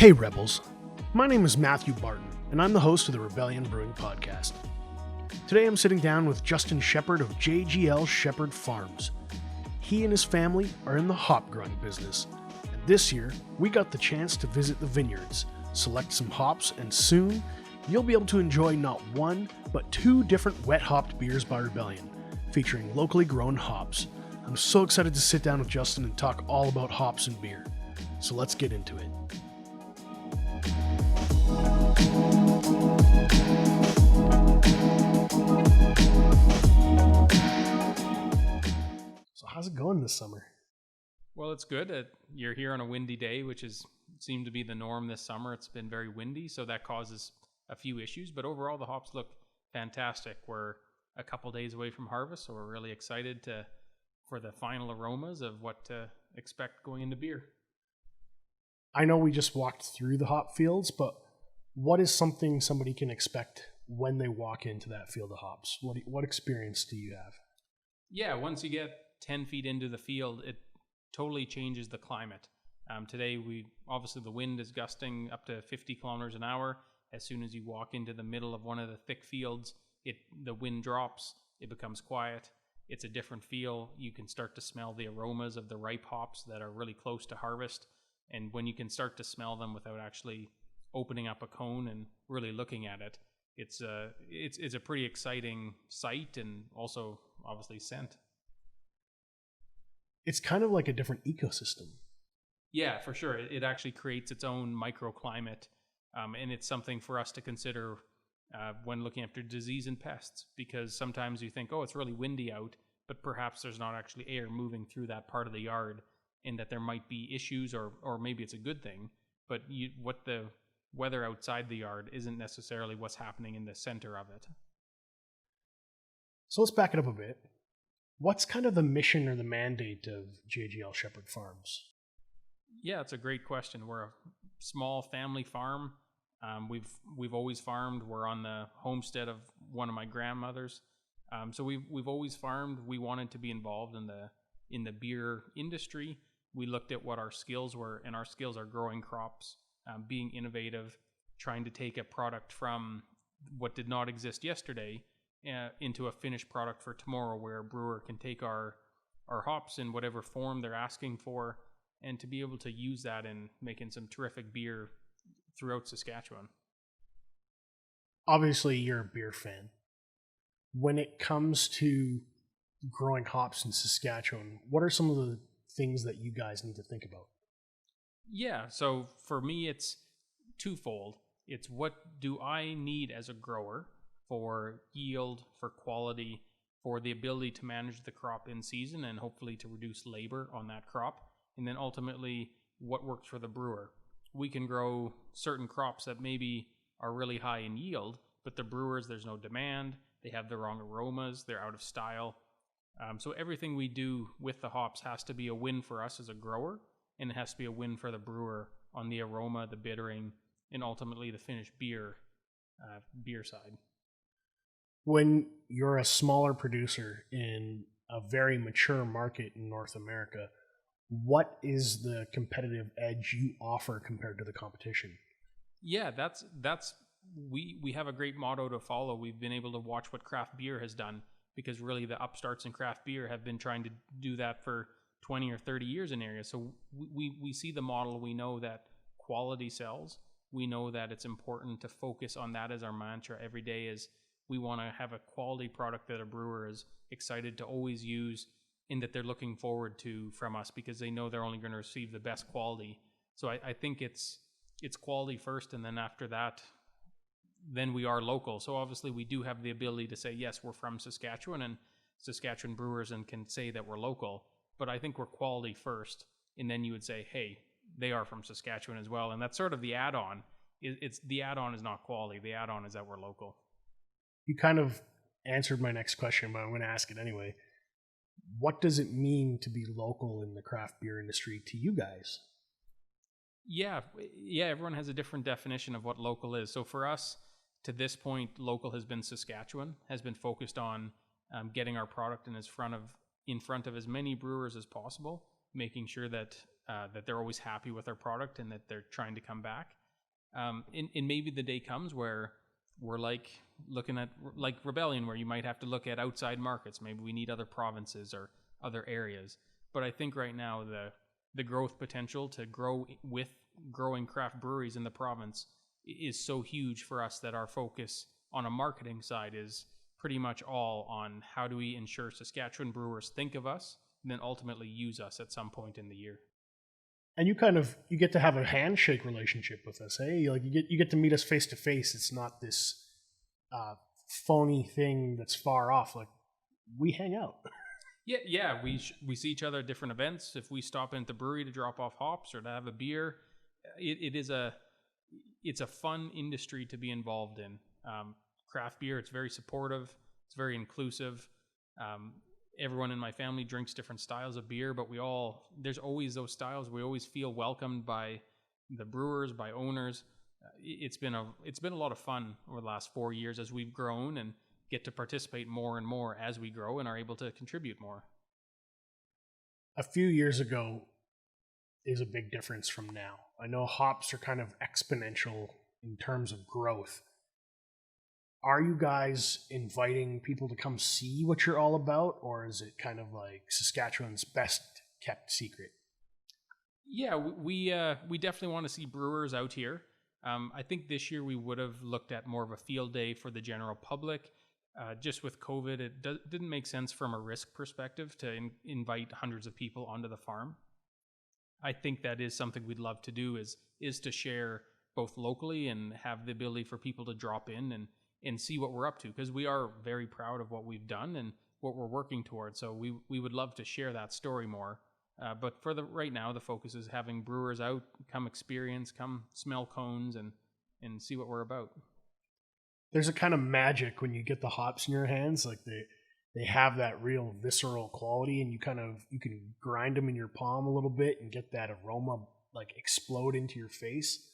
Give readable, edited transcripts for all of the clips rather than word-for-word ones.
Hey Rebels, my name is Matthew Barton, and I'm the host of the Rebellion Brewing Podcast. Today I'm sitting down with Justin Shepherd of JGL Shepherd Farms. He and his family are in the hop growing business, and this year we got the chance to visit the vineyards, select some hops, and soon you'll be able to enjoy not one, but two different wet hopped beers by Rebellion, featuring locally grown hops. I'm so excited to sit down with Justin and talk all about hops and beer. So let's get into it. So how's it going this summer? Well, it's good. You're here on a windy day, which seemed to be the norm this summer. It's been very windy, so that causes a few issues. But overall, the hops look fantastic. We're a couple days away from harvest, so we're really excited for the final aromas of what to expect going into beer. I know we just walked through the hop fields, but what is something somebody can expect when they walk into that field of hops? What experience do you have? Yeah, once you get 10 feet into the field, it totally changes the climate. Today, obviously the wind is gusting up to 50 kilometers an hour. As soon as you walk into the middle of one of the thick fields, the wind drops, it becomes quiet. It's a different feel. You can start to smell the aromas of the ripe hops that are really close to harvest. And when you can start to smell them without actually opening up a cone and really looking at it, it's a pretty exciting sight and also obviously scent. It's kind of like a different ecosystem. Yeah, for sure. It actually creates its own microclimate, and it's something for us to consider when looking after disease and pests, because sometimes you think, oh, it's really windy out, but perhaps there's not actually air moving through that part of the yard, and that there might be issues, or maybe it's a good thing, but what the weather outside the yard isn't necessarily what's happening in the center of it. So let's back it up a bit. What's kind of the mission or the mandate of JGL Shepherd Farms? Yeah, it's a great question. We're a small family farm. We've always farmed. We're on the homestead of one of my grandmothers. So we've always farmed. We wanted to be involved in the beer industry. We looked at what our skills were, and our skills are growing crops, being innovative, trying to take a product from what did not exist yesterday into a finished product for tomorrow, where a brewer can take our hops in whatever form they're asking for, and to be able to use that in making some terrific beer throughout Saskatchewan. Obviously, you're a beer fan. When it comes to growing hops in Saskatchewan, what are some of the things that you guys need to think about? Yeah, so for me, it's twofold. It's what do I need as a grower for yield, for quality, for the ability to manage the crop in season and hopefully to reduce labor on that crop. And then ultimately, what works for the brewer. We can grow certain crops that maybe are really high in yield, but the brewers, there's no demand, they have the wrong aromas, they're out of style. So everything we do with the hops has to be a win for us as a grower, and it has to be a win for the brewer on the aroma, the bittering, and ultimately the finished beer side. When you're a smaller producer in a very mature market in North America, what is the competitive edge you offer compared to the competition? Yeah, we have a great motto to follow. We've been able to watch what craft beer has done, because really the upstarts in craft beer have been trying to do that for 20 or 30 years in areas. So we see the model. We know that quality sells. We know that it's important to focus on that as our mantra every day. Is we want to have a quality product that a brewer is excited to always use, and that they're looking forward to from us, because they know they're only going to receive the best quality. So I think it's quality first, and then after that, then we are local. So obviously we do have the ability to say, yes, we're from Saskatchewan, and Saskatchewan brewers and can say that we're local, but I think we're quality first, and then you would say, hey, they are from Saskatchewan as well. And that's sort of the add-on. The add-on is not quality. The add-on is that we're local. You kind of answered my next question, but I'm going to ask it anyway. What does it mean to be local in the craft beer industry to you guys? Yeah, everyone has a different definition of what local is. So for us, to this point, local has been Saskatchewan, has been focused on getting our product in front of as many brewers as possible, making sure that that they're always happy with our product and that they're trying to come back. And maybe the day comes where we're looking at Rebellion, where you might have to look at outside markets. Maybe we need other provinces or other areas. But I think right now the growth potential to grow with growing craft breweries in the province is so huge for us that our focus on a marketing side is pretty much all on how do we ensure Saskatchewan brewers think of us and then ultimately use us at some point in the year. And you get to have a handshake relationship with us, hey? Like you get to meet us face to face. It's not this phony thing that's far off. Like we hang out. Yeah. We see each other at different events. If we stop in at the brewery to drop off hops or to have a beer, it's a fun industry to be involved in. Craft beer, it's very supportive. It's very inclusive. Everyone in my family drinks different styles of beer, but there's always those styles. We always feel welcomed by the brewers, by owners. It's been a lot of fun over the last 4 years as we've grown and get to participate more and more as we grow and are able to contribute more. A few years ago is a big difference from now. I know hops are kind of exponential in terms of growth. Are you guys inviting people to come see what you're all about, or is it kind of like Saskatchewan's best kept secret? Yeah, we definitely want to see brewers out here. I think this year we would have looked at more of a field day for the general public. Just with COVID, it didn't make sense from a risk perspective to invite hundreds of people onto the farm. I think that is something we'd love to do is to share both locally and have the ability for people to drop in and see what we're up to, because we are very proud of what we've done and what we're working towards. So we would love to share that story more. But for right now, the focus is having brewers out, come experience, come smell cones and see what we're about. There's a kind of magic when you get the hops in your hands. Like they have that real visceral quality, and you can grind them in your palm a little bit and get that aroma like explode into your face.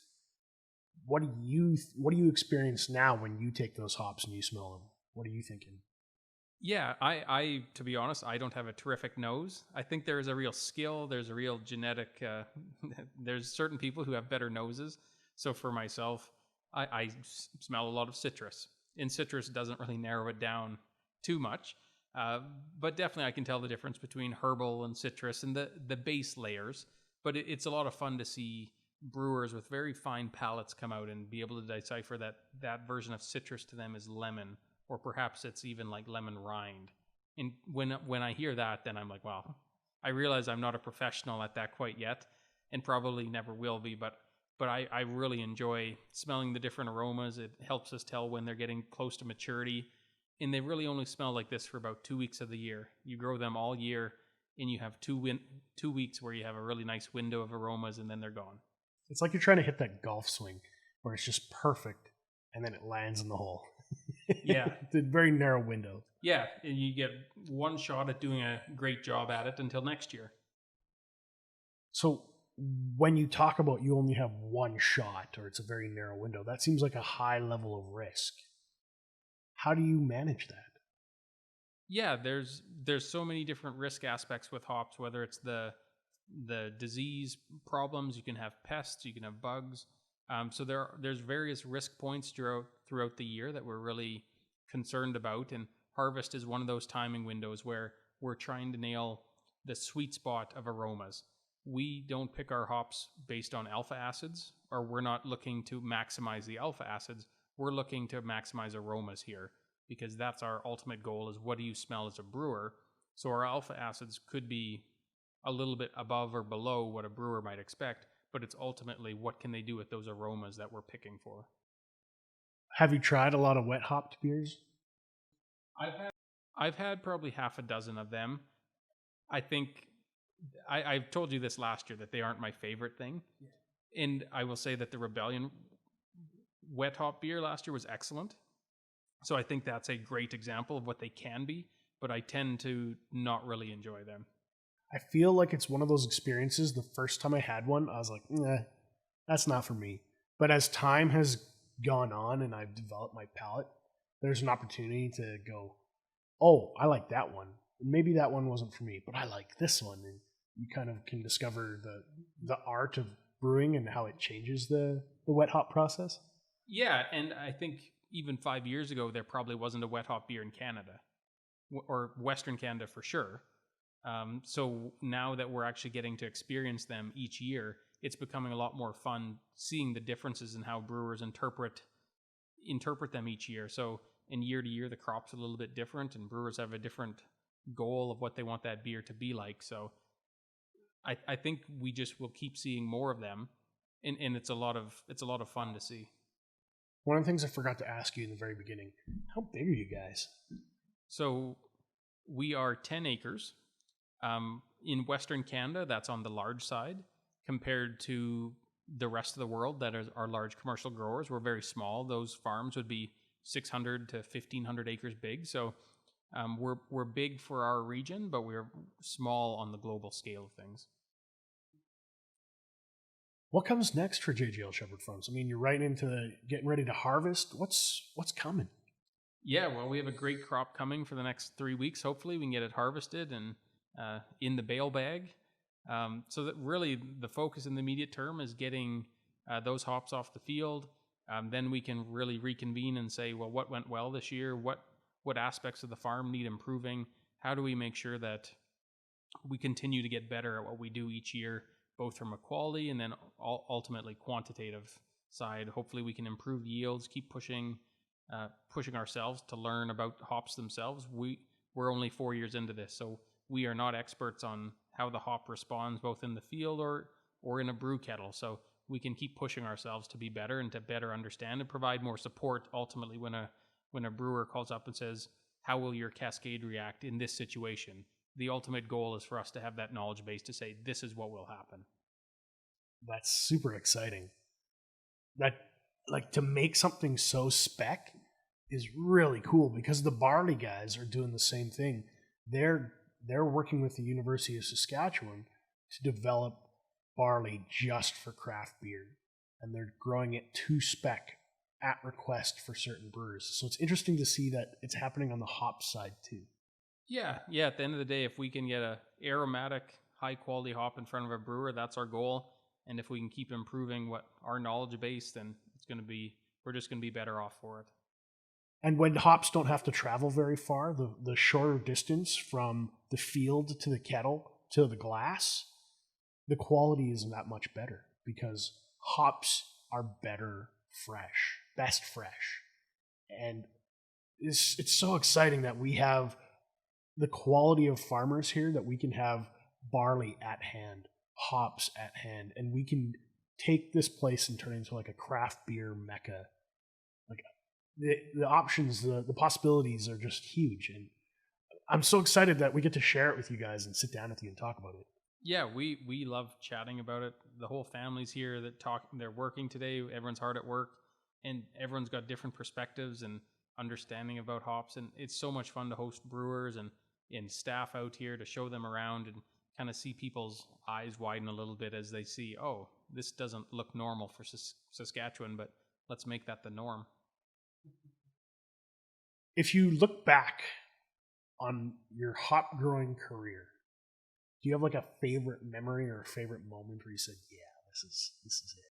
What do you experience now when you take those hops and you smell them? What are you thinking? Yeah, I to be honest, I don't have a terrific nose. I think there is a real skill. There's a real genetic. There's certain people who have better noses. So for myself, I smell a lot of citrus. And citrus doesn't really narrow it down too much. But definitely I can tell the difference between herbal and citrus and the base layers. But it's a lot of fun to see brewers with very fine palates come out and be able to decipher that version of citrus to them is lemon, or perhaps it's even like lemon rind. And when I hear that, then I'm like, wow, I realize I'm not a professional at that quite yet, and probably never will be, but I really enjoy smelling the different aromas. It helps us tell when they're getting close to maturity, and they really only smell like this for about 2 weeks of the year. You grow them all year, and you have 2 weeks where you have a really nice window of aromas, and then they're gone. It's like you're trying to hit that golf swing where it's just perfect, and then it lands in the hole. Yeah. It's a very narrow window. Yeah, and you get one shot at doing a great job at it until next year. So when you talk about you only have one shot, or it's a very narrow window, that seems like a high level of risk. How do you manage that? Yeah, there's so many different risk aspects with hops, whether it's the disease problems, you can have pests, you can have bugs. So there's various risk points throughout the year that we're really concerned about, and harvest is one of those timing windows where we're trying to nail the sweet spot of aromas. We don't pick our hops based on alpha acids, or we're not looking to maximize the alpha acids. We're looking to maximize aromas here, because that's our ultimate goal, is what do you smell as a brewer? So our alpha acids could be a little bit above or below what a brewer might expect, but it's ultimately what can they do with those aromas that we're picking for. Have you tried a lot of wet hopped beers? I've had probably half a dozen of them. I think I've told you this last year that they aren't my favorite thing. Yeah. And I will say that the Rebellion wet hop beer last year was excellent. So I think that's a great example of what they can be, but I tend to not really enjoy them. I feel like it's one of those experiences, the first time I had one, I was like, nah, that's not for me. But as time has gone on and I've developed my palate, there's an opportunity to go, oh, I like that one. Maybe that one wasn't for me, but I like this one. And you kind of can discover the art of brewing and how it changes the wet hop process. Yeah, and I think even 5 years ago, there probably wasn't a wet hop beer in Canada, or Western Canada for sure. So now that we're actually getting to experience them each year, it's becoming a lot more fun seeing the differences in how brewers interpret them each year. So in year to year, the crop's a little bit different, and brewers have a different goal of what they want that beer to be like. So I think we just will keep seeing more of them, and it's a lot of fun to see. One of the things I forgot to ask you in the very beginning, how big are you guys? So we are 10 acres. In Western Canada, that's on the large side. Compared to the rest of the world that are large commercial growers, we're very small. Those farms would be 600 to 1,500 acres big. So we're big for our region, but we're small on the global scale of things. What comes next for JGL Shepherd Farms? I mean, you're right into getting ready to harvest. What's coming? Yeah, well, we have a great crop coming for the next 3 weeks. Hopefully we can get it harvested and in the bale bag. So that really the focus in the immediate term is getting those hops off the field. Then we can really reconvene and say, well, what went well this year? What aspects of the farm need improving? How do we make sure that we continue to get better at what we do each year, both from a quality and then ultimately quantitative side? Hopefully we can improve yields, keep pushing ourselves to learn about hops themselves. We're only 4 years into this, so we are not experts on how the hop responds both in the field or in a brew kettle. So we can keep pushing ourselves to be better and to better understand and provide more support ultimately when a brewer calls up and says, how will your cascade react in this situation? The ultimate goal is for us to have that knowledge base to say, this is what will happen. That's super exciting. That, like, to make something so spec is really cool because the barley guys are doing the same thing. They're working with the University of Saskatchewan to develop barley just for craft beer, and they're growing it to spec at request for certain brewers. So it's interesting to see that it's happening on the hop side too. Yeah. At the end of the day, if we can get a aromatic, high quality hop in front of a brewer, that's our goal. And if we can keep improving what our knowledge base, then we're just going to be better off for it. And when hops don't have to travel very far, the shorter distance from the field to the kettle to the glass, the quality isn't that much better because hops are best fresh. And it's so exciting that we have the quality of farmers here, that we can have barley at hand, hops at hand, and we can take this place and turn it into like a craft beer mecca. Like the options, the possibilities are just huge. And I'm so excited that we get to share it with you guys and sit down with you and talk about it. Yeah, we love chatting about it. The whole family's here they're working today. Everyone's hard at work and everyone's got different perspectives and understanding about hops. And it's so much fun to host brewers and staff out here to show them around and kind of see people's eyes widen a little bit as they see, oh, this doesn't look normal for Saskatchewan, but let's make that the norm. If you look back on your hop growing career, do you have like a favorite memory or a favorite moment where you said, yeah, this is it?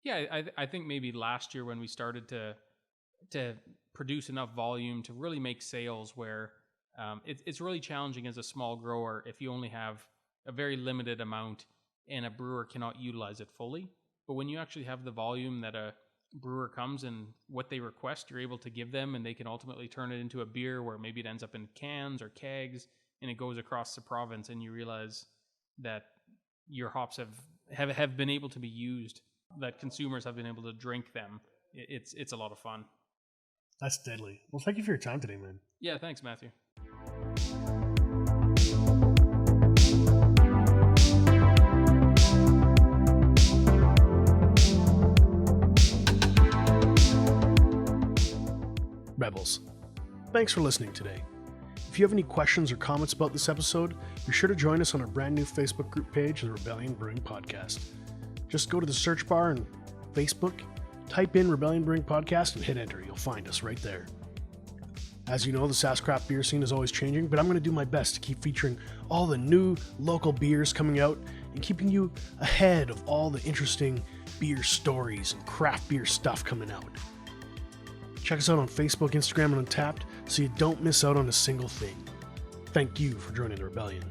Yeah, I think maybe last year when we started to produce enough volume to really make sales where it's really challenging as a small grower if you only have a very limited amount and a brewer cannot utilize it fully. But when you actually have the volume that a brewer comes and what they request, you're able to give them, and they can ultimately turn it into a beer where maybe it ends up in cans or kegs and it goes across the province, and you realize that your hops have been able to be used, that consumers have been able to drink them. It's a lot of fun. That's deadly. Well, thank you for your time today, man. Yeah, thanks, Matthew. Rebels, thanks for listening today. If you have any questions or comments about this episode, be sure to join us on our brand new Facebook group page, the Rebellion Brewing Podcast. Just go to the search bar on Facebook, type in Rebellion Brewing Podcast, and hit enter. You'll find us right there. As you know, the Sask craft beer scene is always changing, but I'm going to do my best to keep featuring all the new local beers coming out and keeping you ahead of all the interesting beer stories and craft beer stuff coming out. Check us out on Facebook, Instagram, and Untapped so you don't miss out on a single thing. Thank you for joining the rebellion.